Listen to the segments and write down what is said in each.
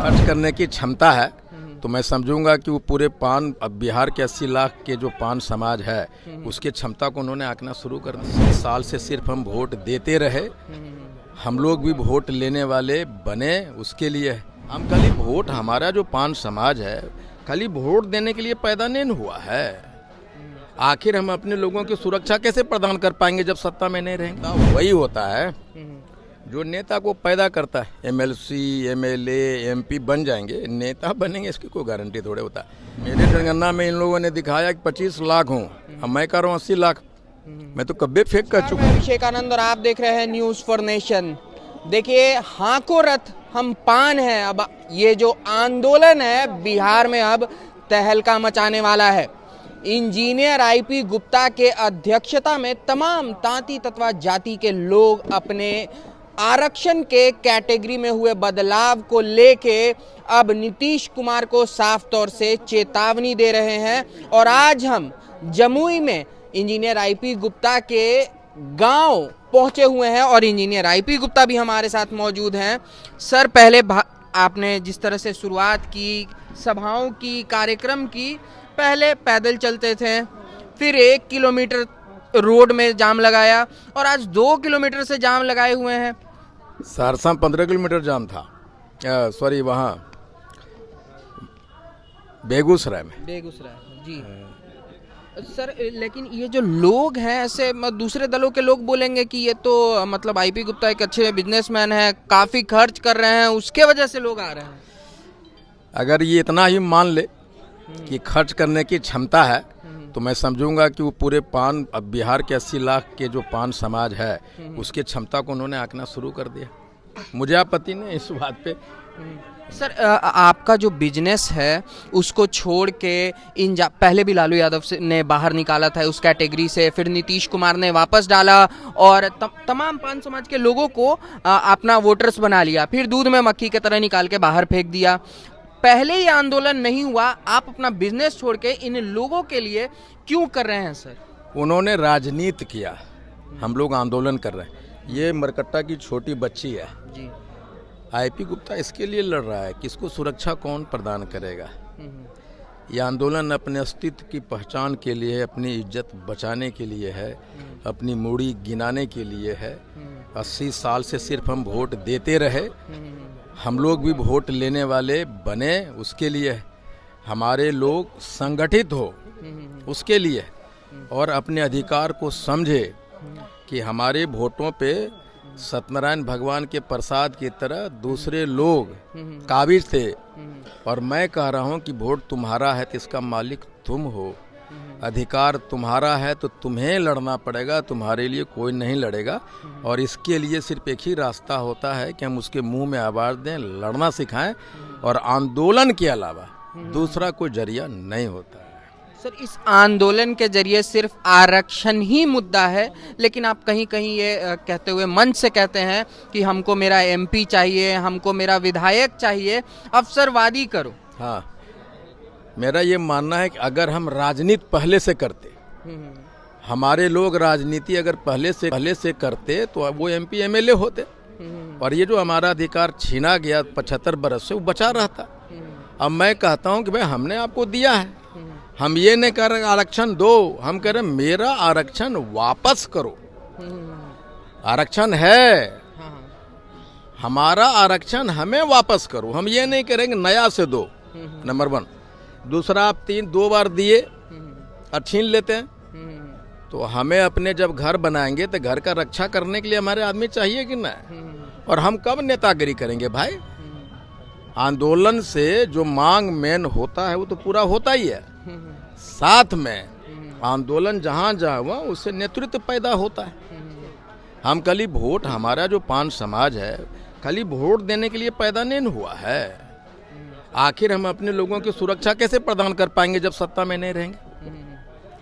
खर्च करने की क्षमता है तो मैं समझूंगा कि वो पूरे पान अब बिहार के 80 लाख के जो पान समाज है उसकी क्षमता को उन्होंने आंकना शुरू कर दिया। 20 साल से सिर्फ हम वोट देते रहे, हम लोग भी वोट लेने वाले बने उसके लिए। हम खाली वोट, हमारा जो पान समाज है खाली वोट देने के लिए पैदा नहीं हुआ है। आखिर हम अपने लोगों की सुरक्षा कैसे प्रदान कर पाएंगे जब सत्ता में नहीं रहेंगे? वही होता है जो नेता को पैदा करता है। एमएलसी, एमएलए, एमपी बन जाएंगे, नेता बनेंगे इसकी कोई गारंटी थोड़े होता है। मेरे जनगणना में इन लोगों ने दिखाया कि 25 लाख हूँ, अब मैं कर रहा हूँ 80 लाख। मैं तो कब्बे फेंक कर चुका हूँ। अभिषेक आनंद और आप देख रहे हैं न्यूज फॉर नेशन। देखिए, हाको रथ हम पान है। अब ये जो आंदोलन है बिहार में अब तहलका मचाने वाला है। इंजीनियर आईपी गुप्ता के अध्यक्षता में तमाम तांती तत्वा जाति के लोग अपने आरक्षण के कैटेगरी में हुए बदलाव को लेके अब नीतीश कुमार को साफ तौर से चेतावनी दे रहे हैं। और आज हम जमुई में इंजीनियर आईपी गुप्ता के गांव पहुंचे हुए हैं और इंजीनियर आईपी गुप्ता भी हमारे साथ मौजूद हैं। सर, पहले आपने जिस तरह से शुरुआत की सभाओं की, कार्यक्रम की, पहले पैदल चलते थे, फिर 1 किलोमीटर रोड में जाम लगाया और आज 2 किलोमीटर से जाम लगाए हुए हैं। सहरसा 15 किलोमीटर जाम था, सॉरी वहाँ बेगूसराय में। जी सर, लेकिन ये जो लोग हैं ऐसे दूसरे दलों के लोग बोलेंगे कि ये तो मतलब आईपी गुप्ता एक अच्छे बिजनेसमैन है, काफी खर्च कर रहे हैं, उसके वजह से लोग आ रहे हैं। अगर ये इतना ही मान ले कि खर्च करने की क्षमता है तो मैं समझूंगा कि वो पूरे पान, अब बिहार के 80 लाख के जो पान समाज है उसकी क्षमता को उन्होंने आंकना शुरू कर दिया। मुझे आपत्ति नहीं इस बात पे। सर, आपका जो बिजनेस है उसको छोड़ के पहले भी लालू यादव ने बाहर निकाला था उस कैटेगरी से, फिर नीतीश कुमार ने वापस डाला और तमाम पान समाज के लोगों को अपना वोटर्स बना लिया, फिर दूध में मक्खी की तरह निकाल के बाहर फेंक दिया। पहले ये आंदोलन नहीं हुआ, आप अपना बिजनेस छोड़ के इन लोगों के लिए क्यों कर रहे हैं सर? उन्होंने राजनीति किया, हम लोग आंदोलन कर रहे हैं। ये मरकट्टा की छोटी बच्ची है जी। आईपी गुप्ता इसके लिए लड़ रहा है कि इसको सुरक्षा कौन प्रदान करेगा। ये आंदोलन अपने अस्तित्व की पहचान के लिए है, अपनी इज्जत बचाने के लिए है, अपनी मूड़ी गिनाने के लिए है। 80 साल से सिर्फ हम वोट देते रहे, हम लोग भी वोट लेने वाले बने उसके लिए। हमारे लोग संगठित हो उसके लिए और अपने अधिकार को समझे कि हमारे वोटों पे सत्यनारायण भगवान के प्रसाद की तरह दूसरे लोग काबिज थे। और मैं कह रहा हूं कि वोट तुम्हारा है तो इसका मालिक तुम हो, अधिकार तुम्हारा है तो तुम्हें लड़ना पड़ेगा, तुम्हारे लिए कोई नहीं लड़ेगा। और इसके लिए सिर्फ एक ही रास्ता होता है कि हम उसके मुंह में आवाज दें, लड़ना सिखाएं और आंदोलन के अलावा दूसरा कोई जरिया नहीं होता है। सर, इस आंदोलन के जरिए सिर्फ आरक्षण ही मुद्दा है, लेकिन आप कहीं कहीं ये कहते हुए मंच से कहते हैं कि हमको मेरा एमपी चाहिए, हमको मेरा विधायक चाहिए, अवसरवादी करो। हाँ, मेरा ये मानना है कि अगर हम राजनीति पहले से करते, हमारे लोग राजनीति अगर पहले से करते तो वो एमपी एमएलए होते और ये जो हमारा अधिकार छीना गया 75 बरस से वो बचा रहता। अब मैं कहता हूँ कि भाई हमने आपको दिया है, हम ये नहीं कह रहे आरक्षण दो, हम कह रहे मेरा आरक्षण वापस करो। आरक्षण है, हमारा आरक्षण हमें वापस करो। हम ये नहीं करेंगे नया से दो, नंबर 1। दूसरा, आप 2 बार दिए और छीन लेते हैं तो हमें अपने जब घर बनाएंगे तो घर का रक्षा करने के लिए हमारे आदमी चाहिए कि नहीं? और हम कब नेतागिरी करेंगे भाई? आंदोलन से जो मांग मेन होता है वो तो पूरा होता ही है, साथ में आंदोलन जहाँ जहाँ हुआ उससे नेतृत्व पैदा होता है। हम खाली वोट, हमारा जो पान समाज है खाली वोट देने के लिए पैदा नहीं हुआ है। आखिर हम अपने लोगों की सुरक्षा कैसे प्रदान कर पाएंगे जब सत्ता में नहीं रहेंगे?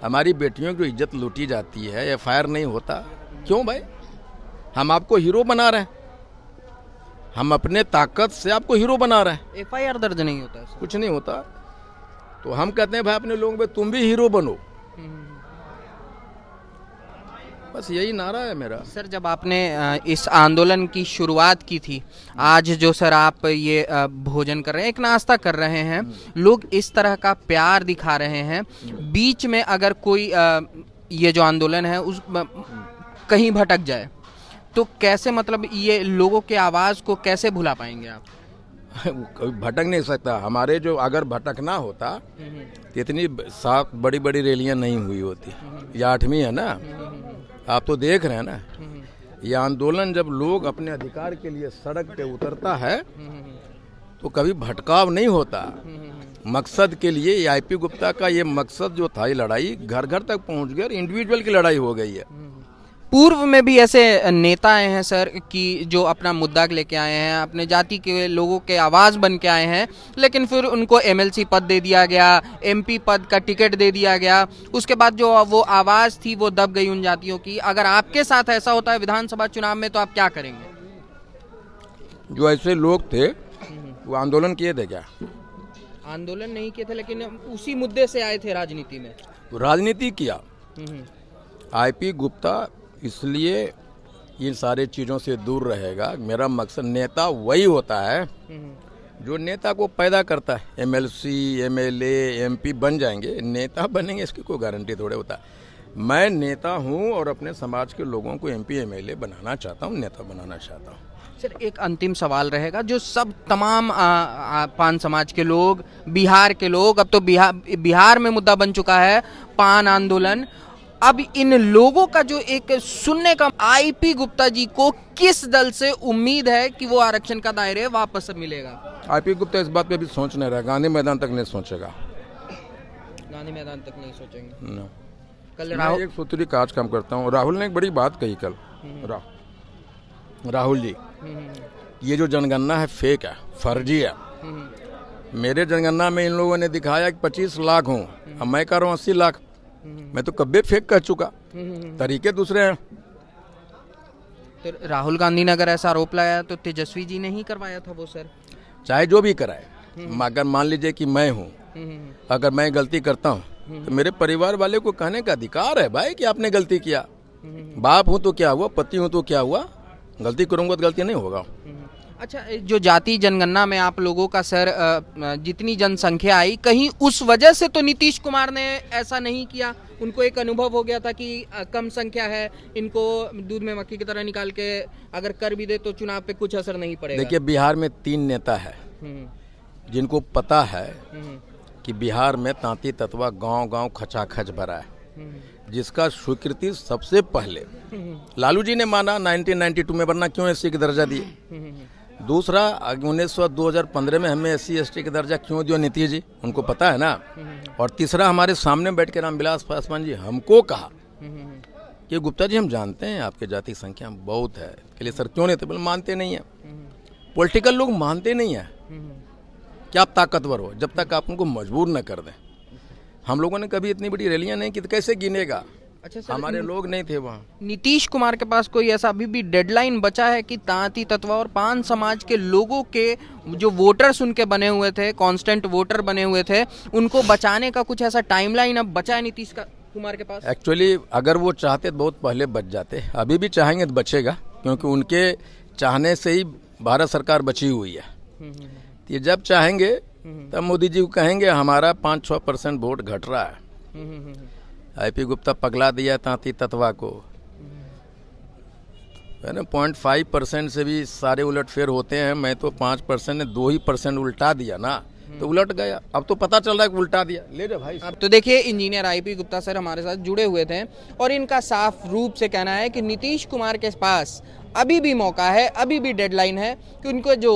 हमारी बेटियों की इज्जत लूटी जाती है, एफआईआर नहीं होता, क्यों भाई? हम आपको हीरो बना रहे हैं, हम अपने ताकत से आपको हीरो बना रहे हैं। एफआईआर दर्ज नहीं होता, कुछ नहीं होता। तो हम कहते हैं भाई अपने लोगों में तुम भी हीरो बनो। बस यही नारा है मेरा। सर जब आपने इस आंदोलन की शुरुआत की थी, आज जो सर आप ये भोजन कर रहे हैं, एक नाश्ता कर रहे हैं, लोग इस तरह का प्यार दिखा रहे हैं, बीच में अगर कोई ये जो आंदोलन है उस कहीं भटक जाए तो कैसे, मतलब ये लोगों के आवाज़ को कैसे भुला पाएंगे आप? कोई भटक नहीं सकता। हमारे जो अगर भटकना होता तो इतनी 7 बड़ी बड़ी रैलियां नहीं हुई होती। ये 8वीं है ना, आप तो देख रहे हैं ना। ये आंदोलन जब लोग अपने अधिकार के लिए सड़क पे उतरता है तो कभी भटकाव नहीं होता। मकसद के लिए ये आईपी गुप्ता का ये मकसद जो था, ये लड़ाई घर घर तक पहुंच गई और इंडिविजुअल की लड़ाई हो गई है। पूर्व में भी ऐसे नेता आए हैं सर कि जो अपना मुद्दा लेके आए हैं, अपने जाति के लोगों के आवाज़ बन के आए हैं, लेकिन फिर उनको एमएलसी पद दे दिया गया, एमपी पद का टिकट दे दिया गया, उसके बाद जो वो आवाज़ थी वो दब गई उन जातियों की। अगर आपके साथ ऐसा होता है विधानसभा चुनाव में तो आप क्या करेंगे? जो ऐसे लोग थे वो आंदोलन किए थे क्या? आंदोलन नहीं किए थे, लेकिन उसी मुद्दे से आए थे राजनीति में। राजनीति किया। आईपी गुप्ता इसलिए इन सारे चीज़ों से दूर रहेगा। मेरा मकसद, नेता वही होता है जो नेता को पैदा करता है। एमएलसी, एमएलए, एमपी बन जाएंगे, नेता बनेंगे इसकी कोई गारंटी थोड़े होता है। मैं नेता हूं और अपने समाज के लोगों को एमपी, एमएलए बनाना चाहता हूं, नेता बनाना चाहता हूं। सर एक अंतिम सवाल रहेगा, जो सब तमाम पान समाज के लोग, बिहार के लोग, अब तो बिहार में मुद्दा बन चुका है पान आंदोलन। अब इन लोगों का जो एक सुनने का, आईपी गुप्ता जी को किस दल से उम्मीद है कि वो आरक्षण का दायरे वापस मिलेगा? आईपी गुप्ता इस बात पे भी सोच नहीं रहा, गांधी मैदान तक नहीं सोचेगा। गांधी मैदान तक नहीं सोचेंगे। no. कल मैं एक सूत्री का आज काम करता हूँ। राहुल ने एक बड़ी बात कही कल। राहुल जी, ये जो जनगणना है फेक है, फर्जी है। मेरे जनगणना में इन लोगों ने दिखाया कि 25 लाख हूँ, अब मैं कर रहा हूँ 80 लाख। मैं तो कब्बे फेक कह चुका। तरीके दूसरे हैं। तो राहुल गांधी ने अगर ऐसा आरोप लगाया तो तेजस्वी जी ने ही करवाया था वो सर। चाहे जो भी कराए, अगर मान लीजिए कि मैं हूँ, अगर मैं गलती करता हूँ तो मेरे परिवार वाले को कहने का अधिकार है भाई कि आपने गलती किया। बाप हूँ तो क्या हुआ, पति हूँ तो क्या हुआ, गलती करूँगा तो गलती नहीं होगा। अच्छा, जो जाति जनगणना में आप लोगों का सर जितनी जनसंख्या आई, कहीं उस वजह से तो नीतीश कुमार ने ऐसा नहीं किया? उनको एक अनुभव हो गया था कि कम संख्या है, इनको दूध में मक्खी की तरह निकाल के अगर कर भी दे तो चुनाव पे कुछ असर नहीं पड़ेगा। देखिए, बिहार में 3 नेता है जिनको पता है कि बिहार में तांती तत्वा गांव-गांव खचाखच भरा है, जिसका स्वीकृति सबसे पहले लालू जी ने माना 1992 में, वरना क्यों एससी का दर्जा दिए। दूसरा, 2015 में हमें SC/ST का दर्जा क्यों दिया नीतीश जी, उनको पता है ना। और तीसरा, हमारे सामने बैठ के रामविलास पासवान जी हमको कहा कि गुप्ता जी हम जानते हैं आपके जाति संख्या बहुत है, के लिए सर क्यों नहीं थे, बोले मानते नहीं है। पॉलिटिकल लोग मानते नहीं है कि आप ताकतवर हो जब तक आप उनको मजबूर न कर दें। हम लोगों ने कभी इतनी बड़ी रैलियां नहीं की तो कैसे गिनेगा। अच्छा सर, हमारे लोग नहीं थे वहाँ। नीतीश कुमार के पास कोई ऐसा अभी भी डेडलाइन बचा है कि तांती तत्वा और पान समाज के लोगों के जो वोटर्स उनके बने हुए थे, कांस्टेंट वोटर बने हुए थे, उनको बचाने का कुछ ऐसा टाइमलाइन अब बचा है नीतीश कुमार के पास? एक्चुअली अगर वो चाहते तो बहुत पहले बच जाते, अभी भी चाहेंगे तो बचेगा, क्योंकि उनके चाहने से ही भारत सरकार बची हुई है। ये जब चाहेंगे तब मोदी जी को कहेंगे हमारा 5-6% वोट घट रहा है। आईपी गुप्ता पगला दिया तांती तत्वा को, है ना। 0.5% से भी सारे उलटफेर होते हैं। मैं तो 5% ने 2% उल्टा दिया ना, तो उलट गया। अब तो पता चल रहा है कि उल्टा दिया। ले जा भाई। अब तो देखिए, इंजीनियर आईपी गुप्ता सर हमारे साथ जुड़े हुए थे और इनका साफ रूप से कहना है कि नीतीश कुमार के पास अभी भी मौका है, अभी भी डेडलाइन है कि उनको जो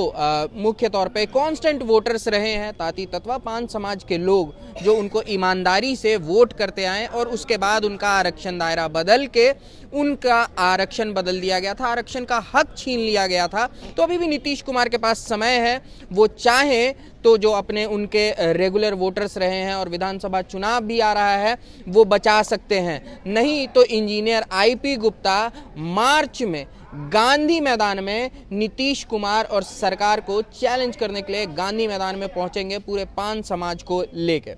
मुख्य तौर पे कांस्टेंट वोटर्स रहे हैं, तांती तत्वा पान समाज के लोग जो उनको ईमानदारी से वोट करते आए और उसके बाद उनका आरक्षण दायरा बदल के उनका आरक्षण बदल दिया गया था, आरक्षण का हक छीन लिया गया था। तो अभी भी नीतीश कुमार के पास समय है, वो चाहे तो जो अपने उनके रेगुलर वोटर्स रहे हैं और विधानसभा चुनाव भी आ रहा है वो बचा सकते हैं। नहीं तो इंजीनियर आईपी गुप्ता मार्च में गांधी मैदान में नीतीश कुमार और सरकार को चैलेंज करने के लिए गांधी मैदान में पहुंचेंगे पूरे पान समाज को लेकर।